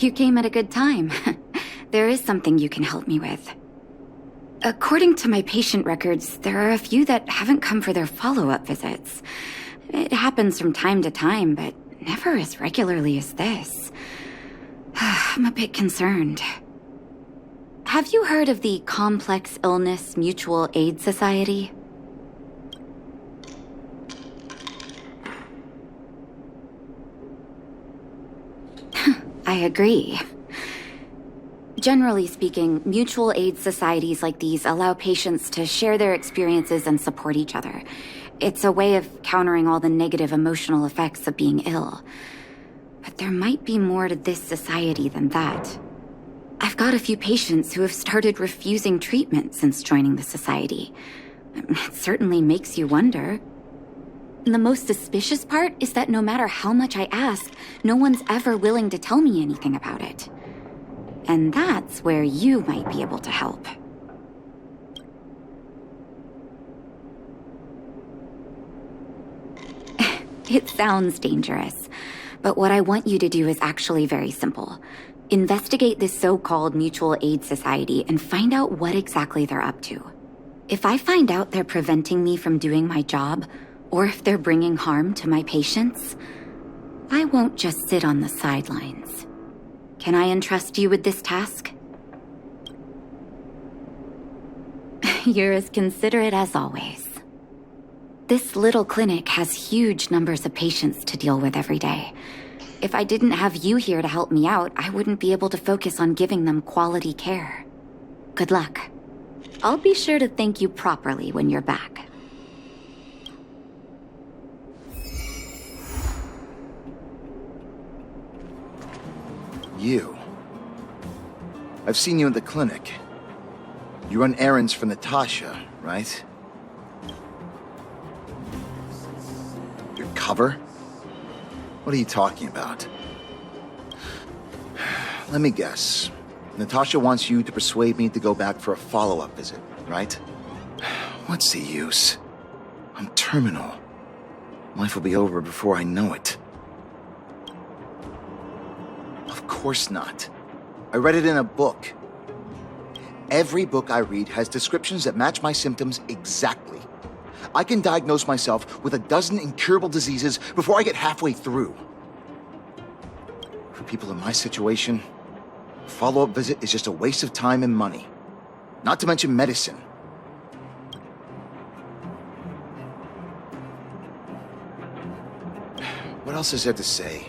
You came at a good time. There is something you can help me with. According to my patient records, there are a few that haven't come for their follow-up visits. It happens from time to time, but never as regularly as this. I'm a bit concerned. Have you heard of the Complex Illness Mutual Aid Society? I agree. Generally speaking, mutual aid societies like these allow patients to share their experiences and support each other. It's a way of countering all the negative emotional effects of being ill. But there might be more to this society than that. I've got a few patients who have started refusing treatment since joining the society. It certainly makes you wonder. The most suspicious part is that no matter how much I ask, no one's ever willing to tell me anything about it. And that's where you might be able to help. It sounds dangerous, but what I want you to do is actually very simple. Investigate this so-called mutual aid society and find out what exactly they're up to. If I find out they're preventing me from doing my job, or if they're bringing harm to my patients, I won't just sit on the sidelines. Can I entrust you with this task? You're as considerate as always. This little clinic has huge numbers of patients to deal with every day. If I didn't have you here to help me out, I wouldn't be able to focus on giving them quality care. Good luck. I'll be sure to thank you properly when you're back. You. I've seen you in the clinic. You run errands for Natasha, right? Your cover? What are you talking about? Let me guess. Natasha wants you to persuade me to go back for a follow-up visit, right? What's the use? I'm terminal. Life will be over before I know it. Of course not. I read it in a book. Every book I read has descriptions that match my symptoms exactly. I can diagnose myself with a dozen incurable diseases before I get halfway through. For people in my situation, a follow-up visit is just a waste of time and money. Not to mention medicine. What else is there to say?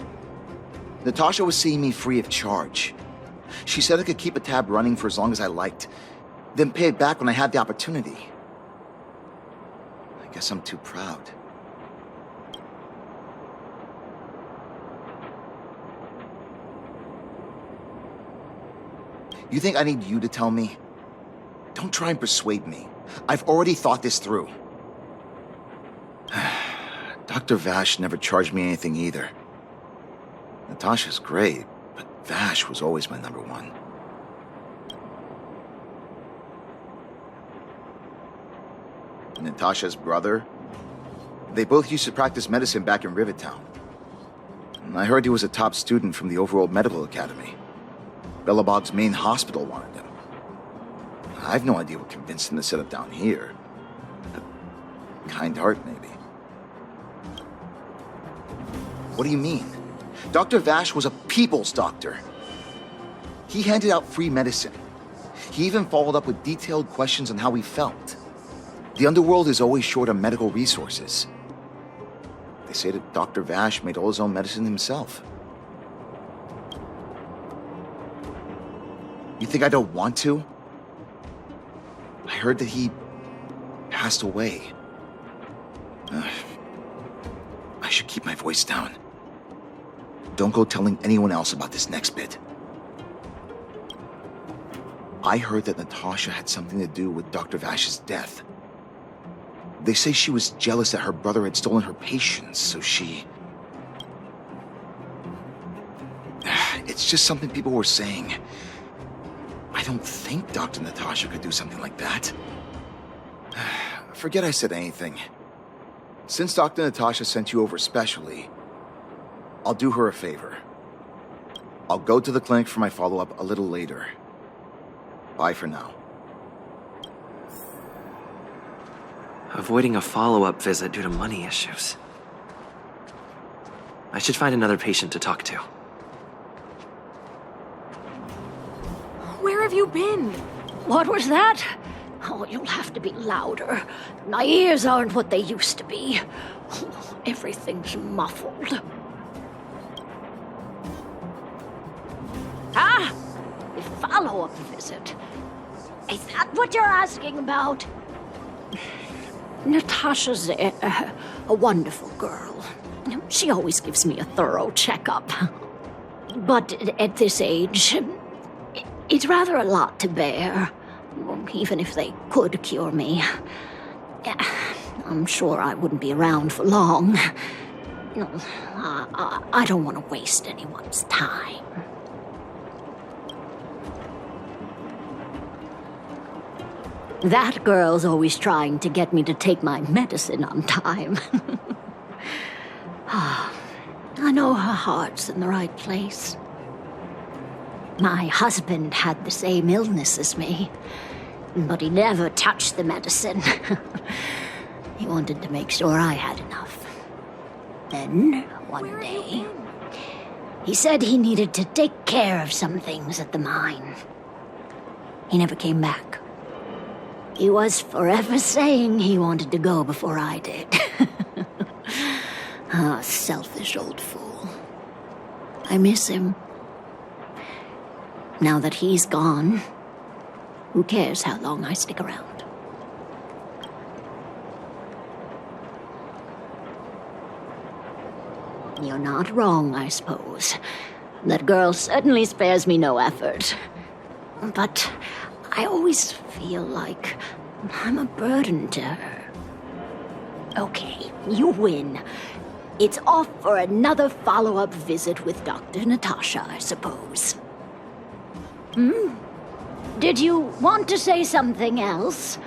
Natasha was seeing me free of charge. She said I could keep a tab running for as long as I liked, then pay it back when I had the opportunity. I guess I'm too proud. You think I need you to tell me? Don't try and persuade me. I've already thought this through. Dr. Vash never charged me anything either. Natasha's great, but Vash was always my number one. Natasha's brother? They both used to practice medicine back in Rivertown. I heard he was a top student from the Overworld Medical Academy. Bellabog's main hospital wanted him. I've no idea what convinced him to set up down here. A kind heart, maybe. What do you mean? Dr. Vash was a people's doctor. He handed out free medicine. He even followed up with detailed questions on how he felt. The underworld is always short on medical resources. They say that Dr. Vash made all his own medicine himself. You think I don't want to? I heard that he passed away. I should keep my voice down. Don't go telling anyone else about this next bit. I heard that Natasha had something to do with Dr. Vash's death. They say she was jealous that her brother had stolen her patients, so she... It's just something people were saying. I don't think Dr. Natasha could do something like that. Forget I said anything. Since Dr. Natasha sent you over specially, I'll do her a favor. I'll go to the clinic for my follow-up a little later. Bye for now. Avoiding a follow-up visit due to money issues. I should find another patient to talk to. Where have you been? What was that? Oh, you'll have to be louder. My ears aren't what they used to be. Everything's muffled. Ah! A follow-up visit. Is that what you're asking about? Natasha's a wonderful girl. She always gives me a thorough checkup. But at this age, it's rather a lot to bear. Even if they could cure me. I'm sure I wouldn't be around for long. I don't want to waste anyone's time. That girl's always trying to get me to take my medicine on time. I know her heart's in the right place. My husband had the same illness as me, but he never touched the medicine. He wanted to make sure I had enough. Then, one day, he said he needed to take care of some things at the mine. He never came back. He was forever saying he wanted to go before I did. Ah, selfish old fool. I miss him. Now that he's gone, who cares how long I stick around? You're not wrong, I suppose. That girl certainly spares me no effort. But I always feel like I'm a burden to her. Okay, you win. It's off for another follow-up visit with Dr. Natasha, I suppose. Did you want to say something else?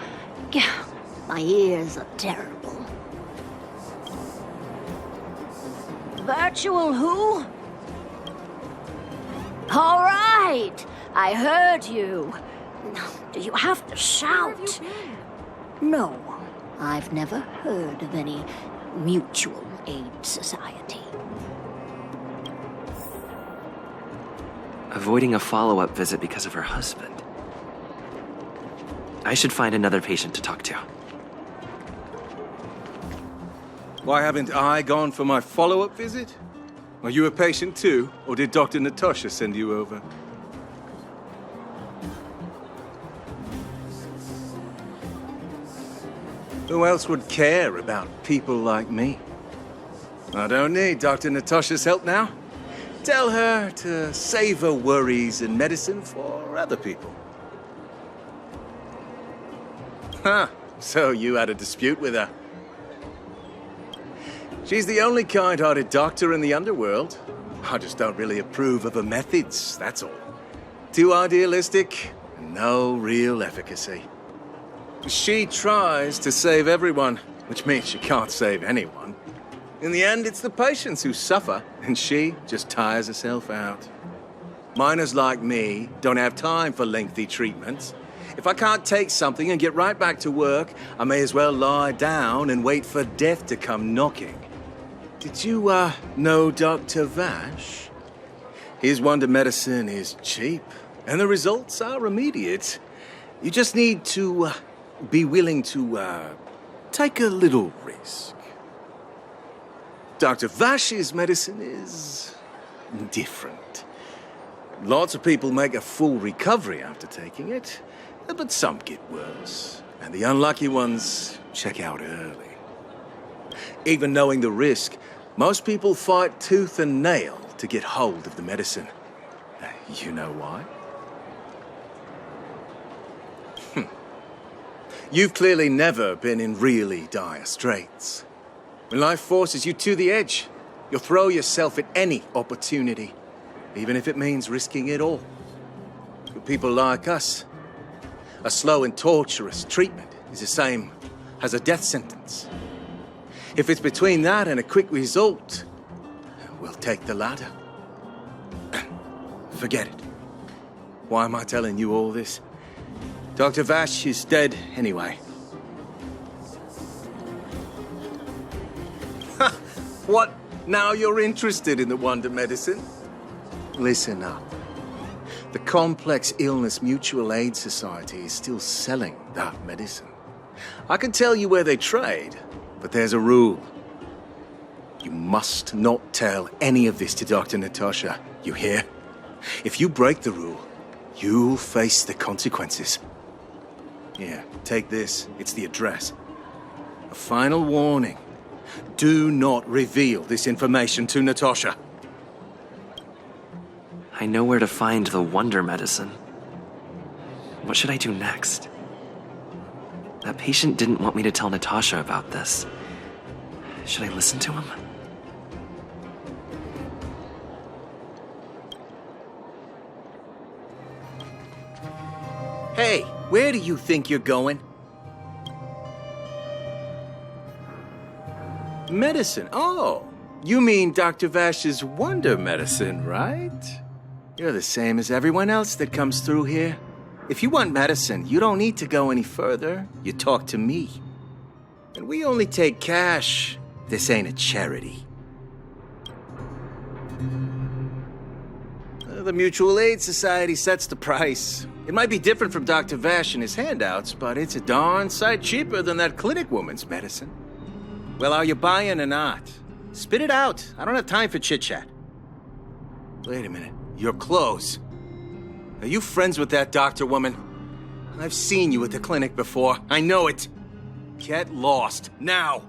My ears are terrible. Virtual who? All right, I heard you. Do you have to shout? Where have you been? No, I've never heard of any mutual aid society. Avoiding a follow-up visit because of her husband. I should find another patient to talk to. Why haven't I gone for my follow-up visit? Are you a patient too, or did Dr. Natasha send you over? Who else would care about people like me? I don't need Dr. Natasha's help now. Tell her to save her worries and medicine for other people. Huh, so you had a dispute with her. She's the only kind-hearted doctor in the underworld. I just don't really approve of her methods, that's all. Too idealistic, and no real efficacy. She tries to save everyone, which means she can't save anyone. In the end, it's the patients who suffer, and she just tires herself out. Miners like me don't have time for lengthy treatments. If I can't take something and get right back to work, I may as well lie down and wait for death to come knocking. Did you, know Dr. Vash? His wonder medicine is cheap, and the results are immediate. You just need to, be willing to, take a little risk. Dr. Vash's medicine is different. Lots of people make a full recovery after taking it, but some get worse, and the unlucky ones check out early. Even knowing the risk, most people fight tooth and nail to get hold of the medicine. You know why? You've clearly never been in really dire straits. When life forces you to the edge, you'll throw yourself at any opportunity, even if it means risking it all. For people like us, a slow and torturous treatment is the same as a death sentence. If it's between that and a quick result, we'll take the latter. Forget it. Why am I telling you all this? Dr. Vash is dead anyway. Ha! What? Now you're interested in the wonder medicine? Listen up. The Complex Illness Mutual Aid Society is still selling that medicine. I can tell you where they trade, but there's a rule. You must not tell any of this to Dr. Natasha, you hear? If you break the rule, you'll face the consequences. Here, take this. It's the address. A final warning. Do not reveal this information to Natasha. I know where to find the wonder medicine. What should I do next? That patient didn't want me to tell Natasha about this. Should I listen to him? Hey, where do you think you're going? Medicine? Oh, you mean Dr. Vash's wonder medicine, right? You're the same as everyone else that comes through here. If you want medicine, you don't need to go any further. You talk to me. And we only take cash. This ain't a charity. The Mutual Aid Society sets the price. It might be different from Dr. Vash and his handouts, but it's a darn sight cheaper than that clinic woman's medicine. Well, are you buying or not? Spit it out. I don't have time for chit-chat. Wait a minute. Your clothes. Are you friends with that doctor woman? I've seen you at the clinic before. I know it. Get lost. Now.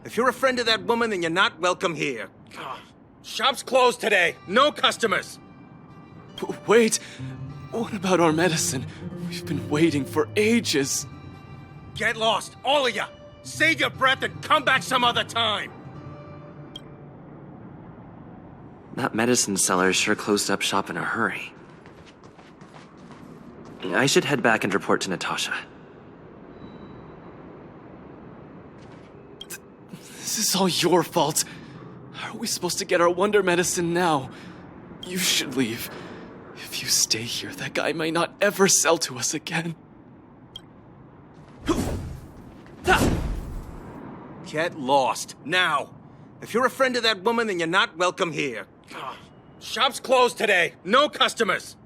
If you're a friend of that woman, then you're not welcome here. Shop's closed today. No customers. Wait. What about our medicine? We've been waiting for ages. Get lost, all of you. Save your breath and come back some other time. That medicine seller sure closed up shop in a hurry. I should head back and report to Natasha. This is all your fault. How are we supposed to get our wonder medicine now? You should leave. If you stay here, that guy may not ever sell to us again. Get lost, now. If you're a friend of that woman, then you're not welcome here. Shop's closed today. No customers.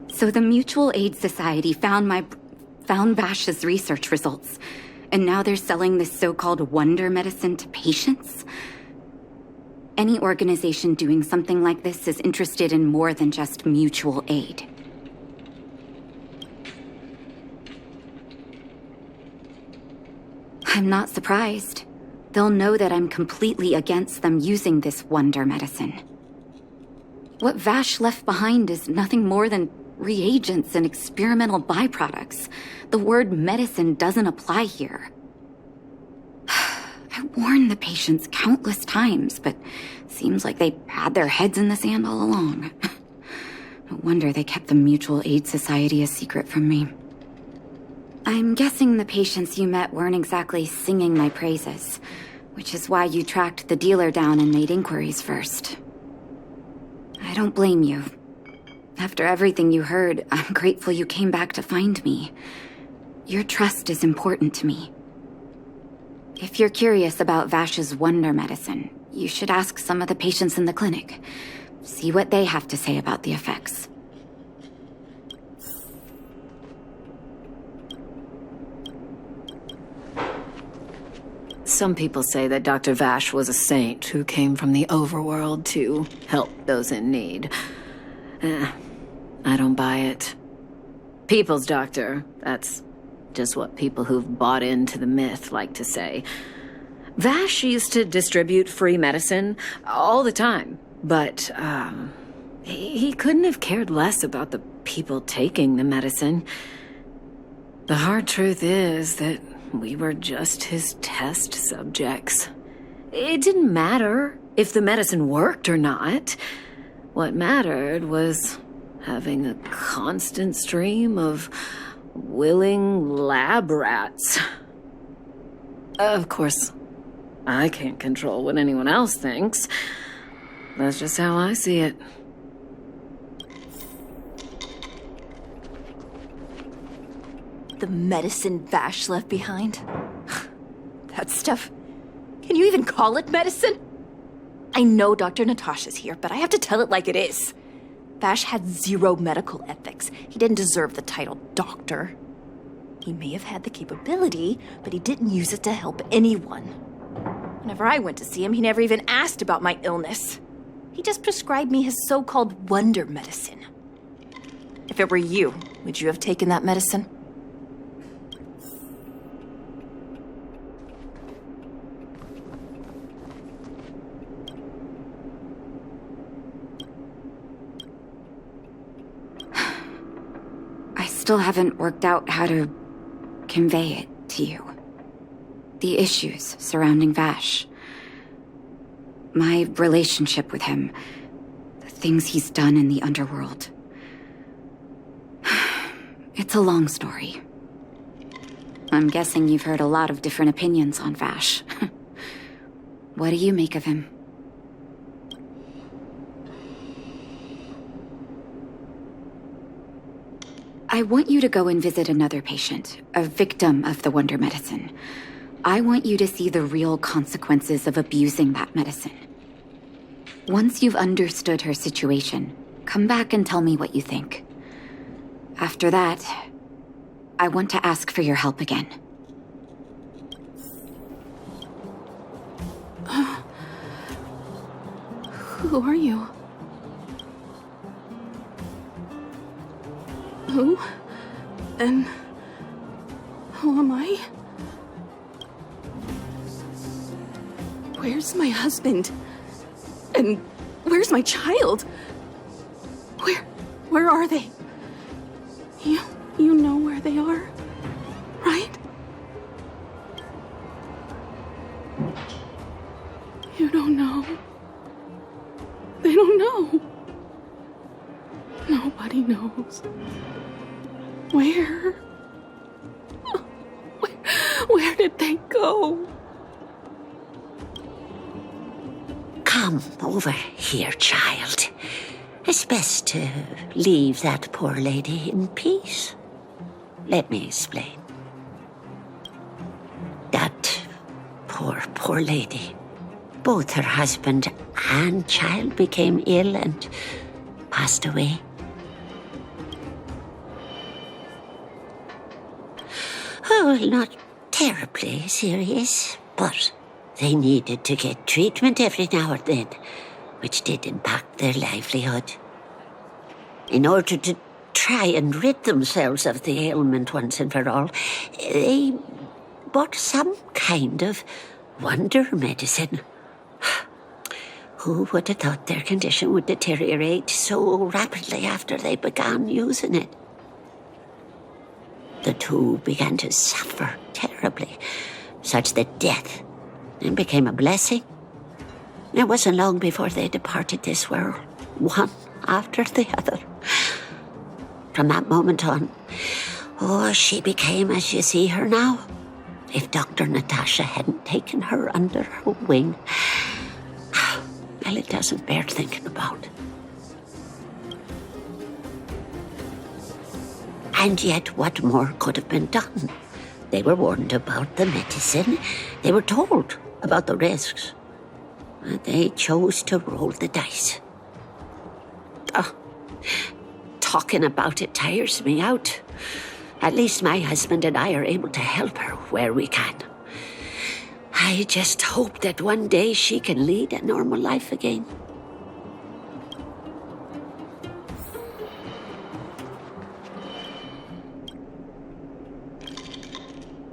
So the Mutual Aid Society found Vash's research results, and now they're selling this so-called wonder medicine to patients? Any organization doing something like this is interested in more than just mutual aid. I'm not surprised. They'll know that I'm completely against them using this wonder medicine. What Vash left behind is nothing more than reagents and experimental byproducts. The word medicine doesn't apply here. I warned the patients countless times, but seems like they had their heads in the sand all along. No wonder they kept the Mutual Aid Society a secret from me. I'm guessing the patients you met weren't exactly singing my praises, which is why you tracked the dealer down and made inquiries first. I don't blame you. After everything you heard, I'm grateful you came back to find me. Your trust is important to me. If you're curious about Vash's wonder medicine, you should ask some of the patients in the clinic. See what they have to say about the effects. Some people say that Dr. Vash was a saint who came from the overworld to help those in need. I don't buy it. People's doctor, that's just what people who've bought into the myth like to say. Vash used to distribute free medicine all the time, but he couldn't have cared less about the people taking the medicine. The hard truth is that we were just his test subjects. It didn't matter if the medicine worked or not. What mattered was having a constant stream of willing lab rats. Of course, I can't control what anyone else thinks. That's just how I see it. The medicine Vash left behind? That stuff... Can you even call it medicine? I know Dr. Natasha's here, but I have to tell it like it is. Vash had zero medical ethics. He didn't deserve the title doctor. He may have had the capability, but he didn't use it to help anyone. Whenever I went to see him, he never even asked about my illness. He just prescribed me his so-called wonder medicine. If it were you, would you have taken that medicine? I still haven't worked out how to convey it to you. The issues surrounding Vash. My relationship with him. The things he's done in the underworld. It's a long story. I'm guessing you've heard a lot of different opinions on Vash. What do you make of him? I want you to go and visit another patient, a victim of the wonder medicine. I want you to see the real consequences of abusing that medicine. Once you've understood her situation, come back and tell me what you think. After that, I want to ask for your help again. Who are you? Who? And who am I? Where's my husband? And where's my child? Where are they? You know where they are, right? You don't know. They don't know. Nobody knows. Where? Where did they go? Come over here, child. It's best to leave that poor lady in peace. Let me explain. That poor lady. Both her husband and child became ill and passed away. Oh, not terribly serious, but they needed to get treatment every now and then, which did impact their livelihood. In order to try and rid themselves of the ailment once and for all, they bought some kind of wonder medicine. Who would have thought their condition would deteriorate so rapidly after they began using it? The two began to suffer terribly, such that death then became a blessing. It wasn't long before they departed this world, one after the other. From that moment on, she became as you see her now. If Dr. Natasha hadn't taken her under her wing, well, it doesn't bear thinking about. And yet, what more could have been done? They were warned about the medicine. They were told about the risks. And they chose to roll the dice. Talking about it tires me out. At least my husband and I are able to help her where we can. I just hope that one day she can lead a normal life again.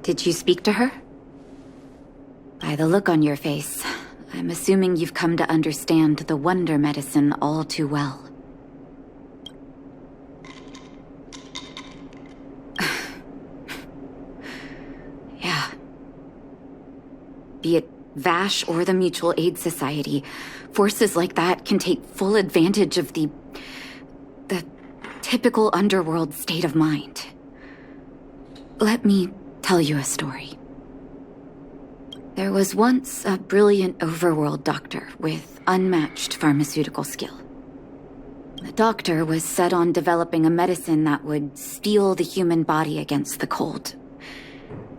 Did you speak to her? By the look on your face, I'm assuming you've come to understand the wonder medicine all too well. Yeah. Be it Vash or the Mutual Aid Society, forces like that can take full advantage of the typical underworld state of mind. Let me tell you a story. There was once a brilliant overworld doctor with unmatched pharmaceutical skill. The doctor was set on developing a medicine that would steel the human body against the cold.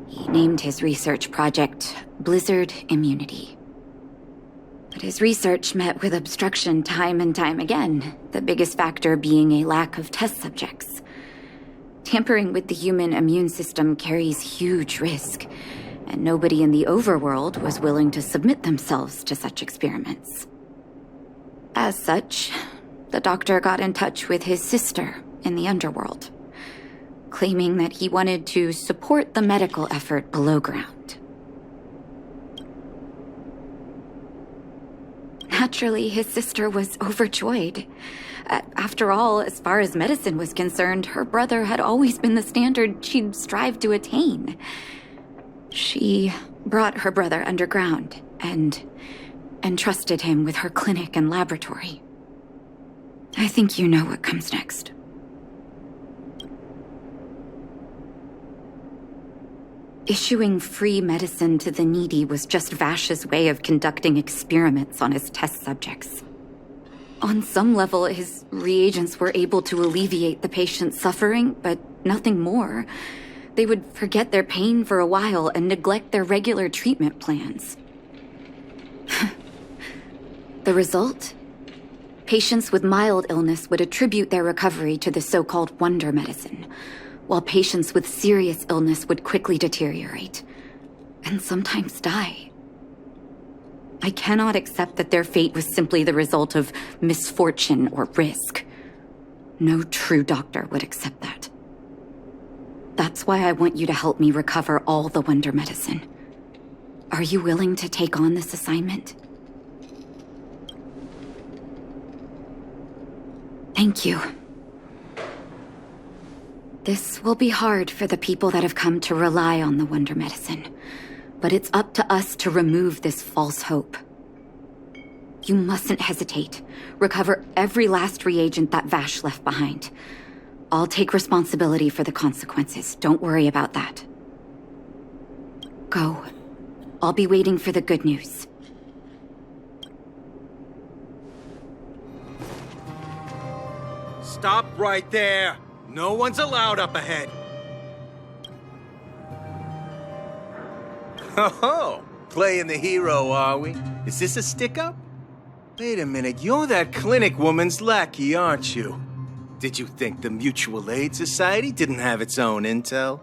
He named his research project Blizzard Immunity. But his research met with obstruction time and time again, the biggest factor being a lack of test subjects. Tampering with the human immune system carries huge risk, and nobody in the overworld was willing to submit themselves to such experiments. As such, the doctor got in touch with his sister in the underworld, claiming that he wanted to support the medical effort below ground. Naturally, his sister was overjoyed. After all, as far as medicine was concerned, her brother had always been the standard she'd strived to attain. She brought her brother underground and entrusted him with her clinic and laboratory. I think you know what comes next. Issuing free medicine to the needy was just Vash's way of conducting experiments on his test subjects. On some level, his reagents were able to alleviate the patient's suffering, but nothing more. They would forget their pain for a while and neglect their regular treatment plans. The result? Patients with mild illness would attribute their recovery to the so-called wonder medicine, while patients with serious illness would quickly deteriorate, and sometimes die. I cannot accept that their fate was simply the result of misfortune or risk. No true doctor would accept that. That's why I want you to help me recover all the wonder medicine. Are you willing to take on this assignment? Thank you. This will be hard for the people that have come to rely on the wonder medicine, but it's up to us to remove this false hope. You mustn't hesitate. Recover every last reagent that Vash left behind. I'll take responsibility for the consequences. Don't worry about that. Go. I'll be waiting for the good news. Stop right there! No one's allowed up ahead! Oh, playing the hero, are we? Is this a stick-up? Wait a minute, you're that clinic woman's lackey, aren't you? Did you think the Mutual Aid Society didn't have its own intel?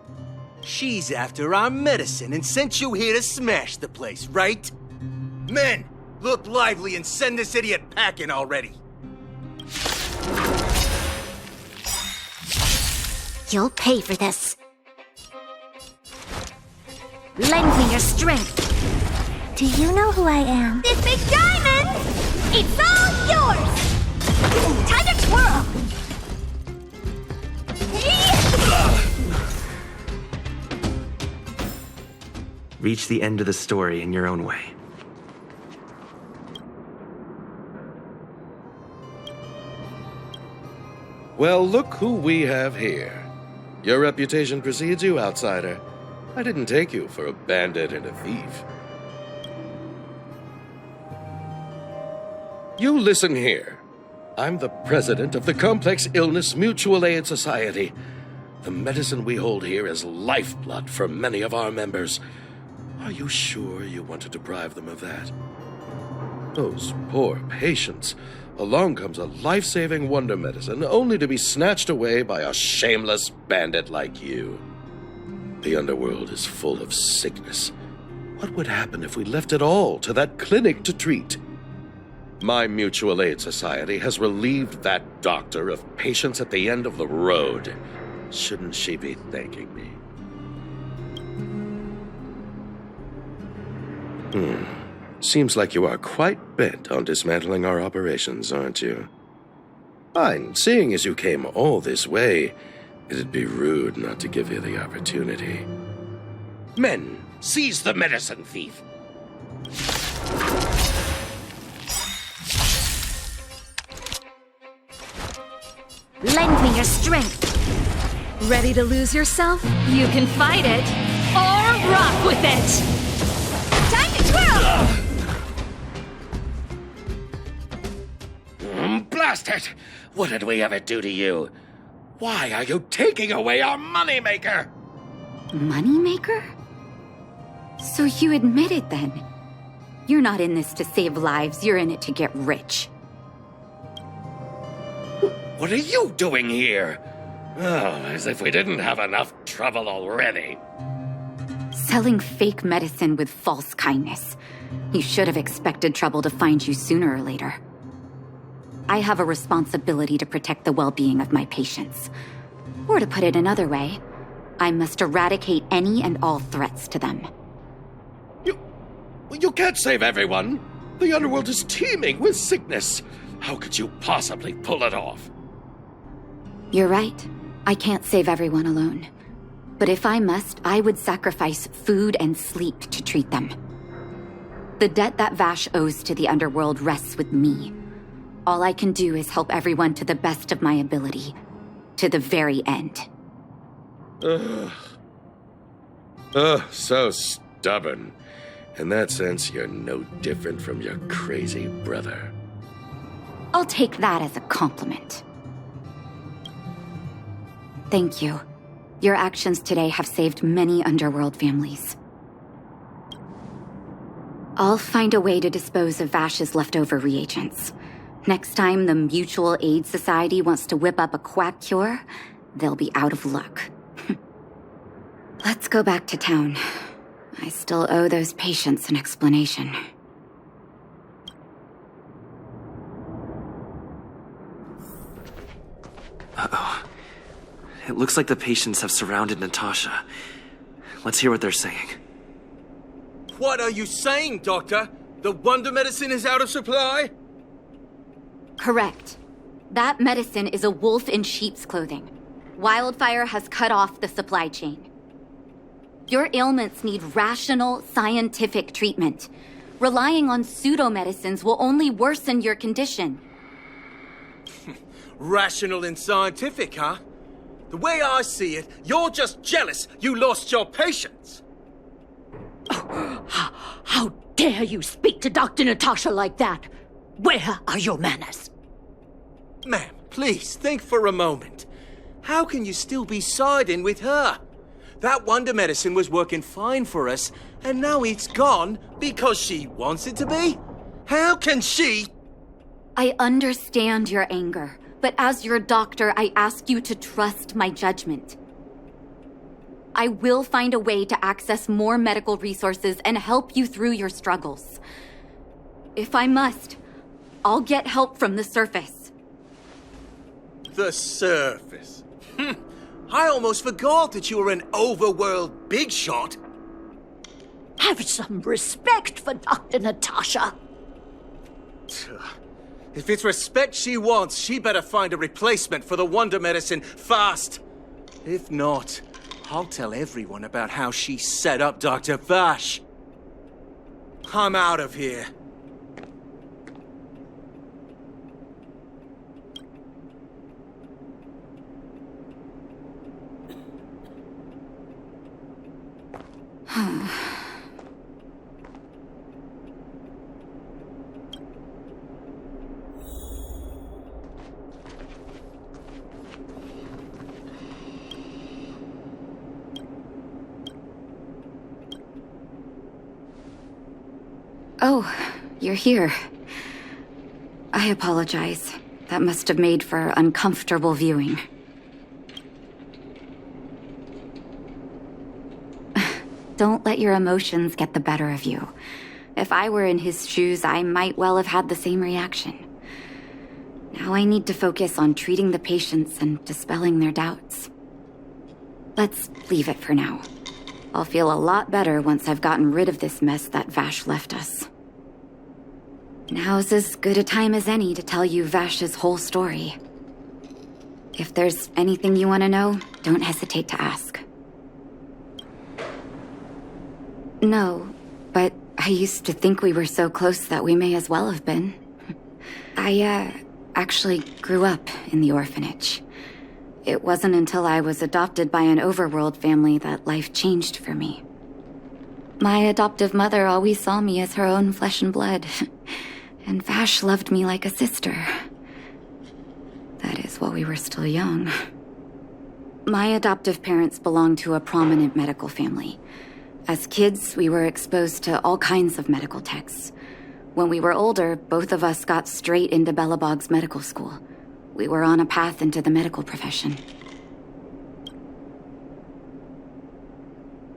She's after our medicine and sent you here to smash the place, right? Men, look lively and send this idiot packing already! You'll pay for this. Lend me your strength. Do you know who I am? This big diamond! It's all yours! Time to twirl! Reach the end of the story in your own way. Well, look who we have here. Your reputation precedes you, outsider. I didn't take you for a bandit and a thief. You listen here. I'm the president of the Complex Illness Mutual Aid Society. The medicine we hold here is lifeblood for many of our members. Are you sure you want to deprive them of that? Those poor patients. Along comes a life-saving wonder medicine only to be snatched away by a shameless bandit like you. The underworld is full of sickness. What would happen if we left it all to that clinic to treat? My Mutual Aid Society has relieved that doctor of patients at the end of the road. Shouldn't she be thanking me? Seems like you are quite bent on dismantling our operations, aren't you? Fine, seeing as you came all this way, it'd be rude not to give you the opportunity. Men, seize the medicine thief! Lend me your strength. Ready to lose yourself? You can fight it, or rock with it! Time to twirl! Blast it! What did we ever do to you? Why are you taking away our moneymaker? Moneymaker? So you admit it then? You're not in this to save lives, you're in it to get rich. What are you doing here? Oh, as if we didn't have enough trouble already. Selling fake medicine with false kindness. You should have expected trouble to find you sooner or later. I have a responsibility to protect the well-being of my patients. Or to put it another way, I must eradicate any and all threats to them. You can't save everyone. The underworld is teeming with sickness. How could you possibly pull it off? You're right. I can't save everyone alone. But if I must, I would sacrifice food and sleep to treat them. The debt that Vash owes to the underworld rests with me. All I can do is help everyone to the best of my ability. To the very end. So stubborn. In that sense, you're no different from your crazy brother. I'll take that as a compliment. Thank you. Your actions today have saved many underworld families. I'll find a way to dispose of Vash's leftover reagents. Next time the Mutual Aid Society wants to whip up a quack cure, they'll be out of luck. Let's go back to town. I still owe those patients an explanation. Uh-oh. It looks like the patients have surrounded Natasha. Let's hear what they're saying. What are you saying, Doctor? The wonder medicine is out of supply? Correct. That medicine is a wolf in sheep's clothing. Wildfire has cut off the supply chain. Your ailments need rational, scientific treatment. Relying on pseudo-medicines will only worsen your condition. Rational and scientific, huh? The way I see it, you're just jealous you lost your patients. How dare you speak to Dr. Natasha like that? Where are your manners? Ma'am, please think for a moment. How can you still be siding with her? That wonder medicine was working fine for us, and now it's gone because she wants it to be? How can she? I understand your anger, but as your doctor, I ask you to trust my judgment. I will find a way to access more medical resources and help you through your struggles. If I must, I'll get help from the surface. The surface? I almost forgot that you were an overworld big shot. Have some respect for Dr. Natasha. If it's respect she wants, she better find a replacement for the wonder medicine fast. If not, I'll tell everyone about how she set up Dr. Vash. I'm out of here. Oh, you're here. I apologize. That must have made for uncomfortable viewing. Don't let your emotions get the better of you. If I were in his shoes, I might well have had the same reaction. Now I need to focus on treating the patients and dispelling their doubts. Let's leave it for now. I'll feel a lot better once I've gotten rid of this mess that Vash left us. Now's as good a time as any to tell you Vash's whole story. If there's anything you want to know, don't hesitate to ask. No, but I used to think we were so close that we may as well have been. I, actually grew up in the orphanage. It wasn't until I was adopted by an overworld family that life changed for me. My adoptive mother always saw me as her own flesh and blood, and Vash loved me like a sister. That is, while we were still young. My adoptive parents belonged to a prominent medical family. As kids, we were exposed to all kinds of medical texts. When we were older, both of us got straight into Belobog's medical school. We were on a path into the medical profession.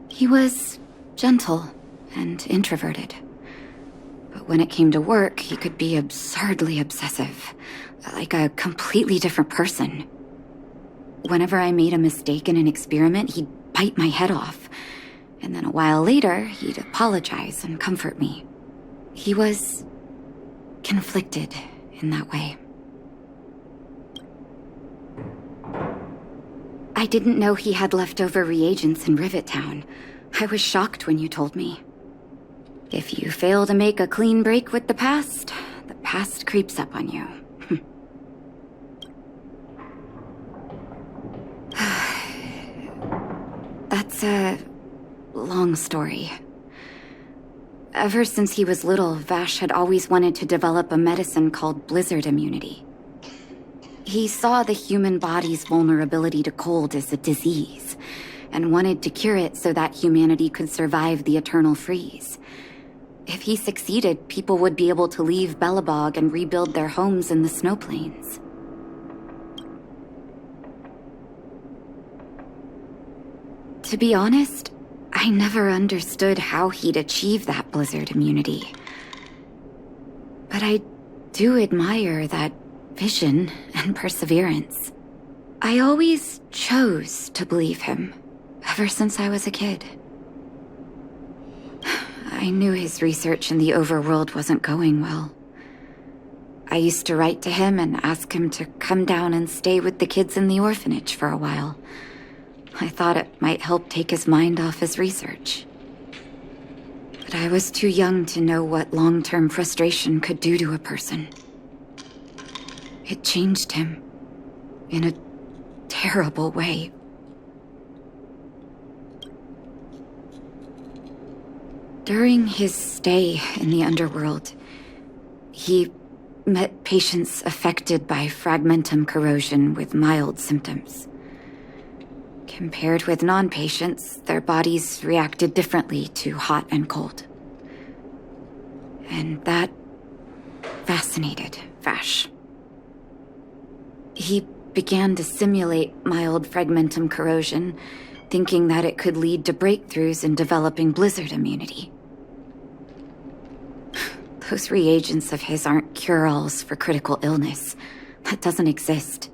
He was gentle and introverted. But when it came to work, he could be absurdly obsessive, like a completely different person. Whenever I made a mistake in an experiment, he'd bite my head off. And then a while later, he'd apologize and comfort me. He was conflicted in that way. I didn't know he had leftover reagents in Rivet Town. I was shocked when you told me. If you fail to make a clean break with the past creeps up on you. That's a long story. Ever since he was little, Vash had always wanted to develop a medicine called blizzard immunity. He saw the human body's vulnerability to cold as a disease, and wanted to cure it so that humanity could survive the eternal freeze. If he succeeded, people would be able to leave Belobog and rebuild their homes in the snow plains. To be honest, I never understood how he'd achieve that blizzard immunity. But I do admire that vision and perseverance. I always chose to believe him, ever since I was a kid. I knew his research in the overworld wasn't going well. I used to write to him and ask him to come down and stay with the kids in the orphanage for a while. I thought it might help take his mind off his research. But I was too young to know what long-term frustration could do to a person. It changed him in a terrible way. During his stay in the underworld, he met patients affected by fragmentum corrosion with mild symptoms. Compared with non-patients, their bodies reacted differently to hot and cold. And that fascinated Vash. He began to simulate mild fragmentum corrosion, thinking that it could lead to breakthroughs in developing blizzard immunity. Those reagents of his aren't cure-alls for critical illness. That doesn't exist.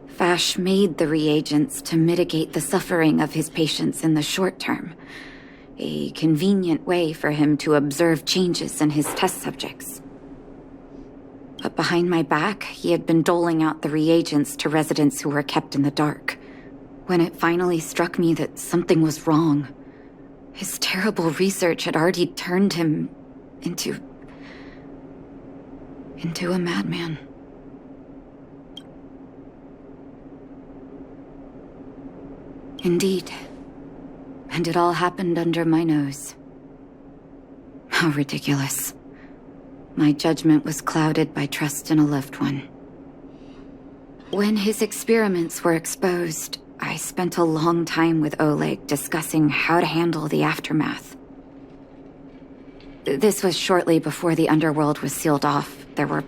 Vash made the reagents to mitigate the suffering of his patients in the short term. A convenient way for him to observe changes in his test subjects. But behind my back, he had been doling out the reagents to residents who were kept in the dark. When it finally struck me that something was wrong, his terrible research had already turned him into a madman. Indeed. And it all happened under my nose. How ridiculous. My judgment was clouded by trust in a loved one. When his experiments were exposed, I spent a long time with Oleg discussing how to handle the aftermath. This was shortly before the underworld was sealed off. There were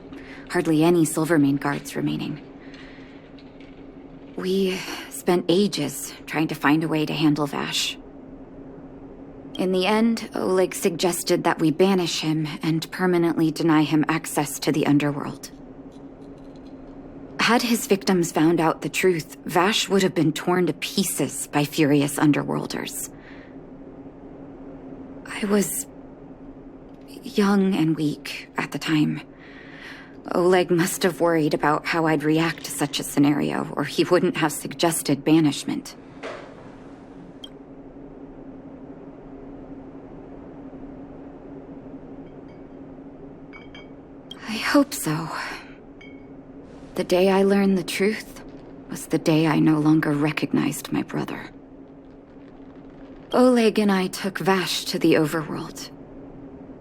hardly any Silvermane guards remaining. We spent ages trying to find a way to handle Vash. In the end, Oleg suggested that we banish him and permanently deny him access to the underworld. Had his victims found out the truth, Vash would have been torn to pieces by furious underworlders. I was young and weak at the time. Oleg must have worried about how I'd react to such a scenario, or he wouldn't have suggested banishment. I hope so. The day I learn the truth, was the day I no longer recognized my brother. Oleg and I took Vash to the overworld.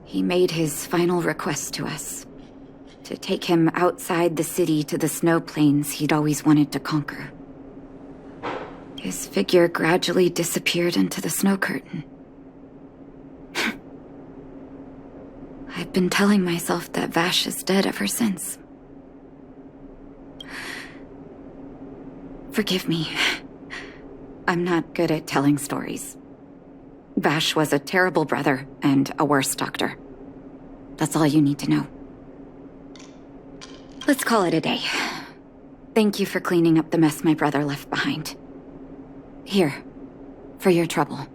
He made his final request to us, to take him outside the city to the snow plains he'd always wanted to conquer. His figure gradually disappeared into the snow curtain. I've been telling myself that Vash is dead ever since. Forgive me. I'm not good at telling stories. Vash was a terrible brother and a worse doctor. That's all you need to know. Let's call it a day. Thank you for cleaning up the mess my brother left behind. Here, for your trouble.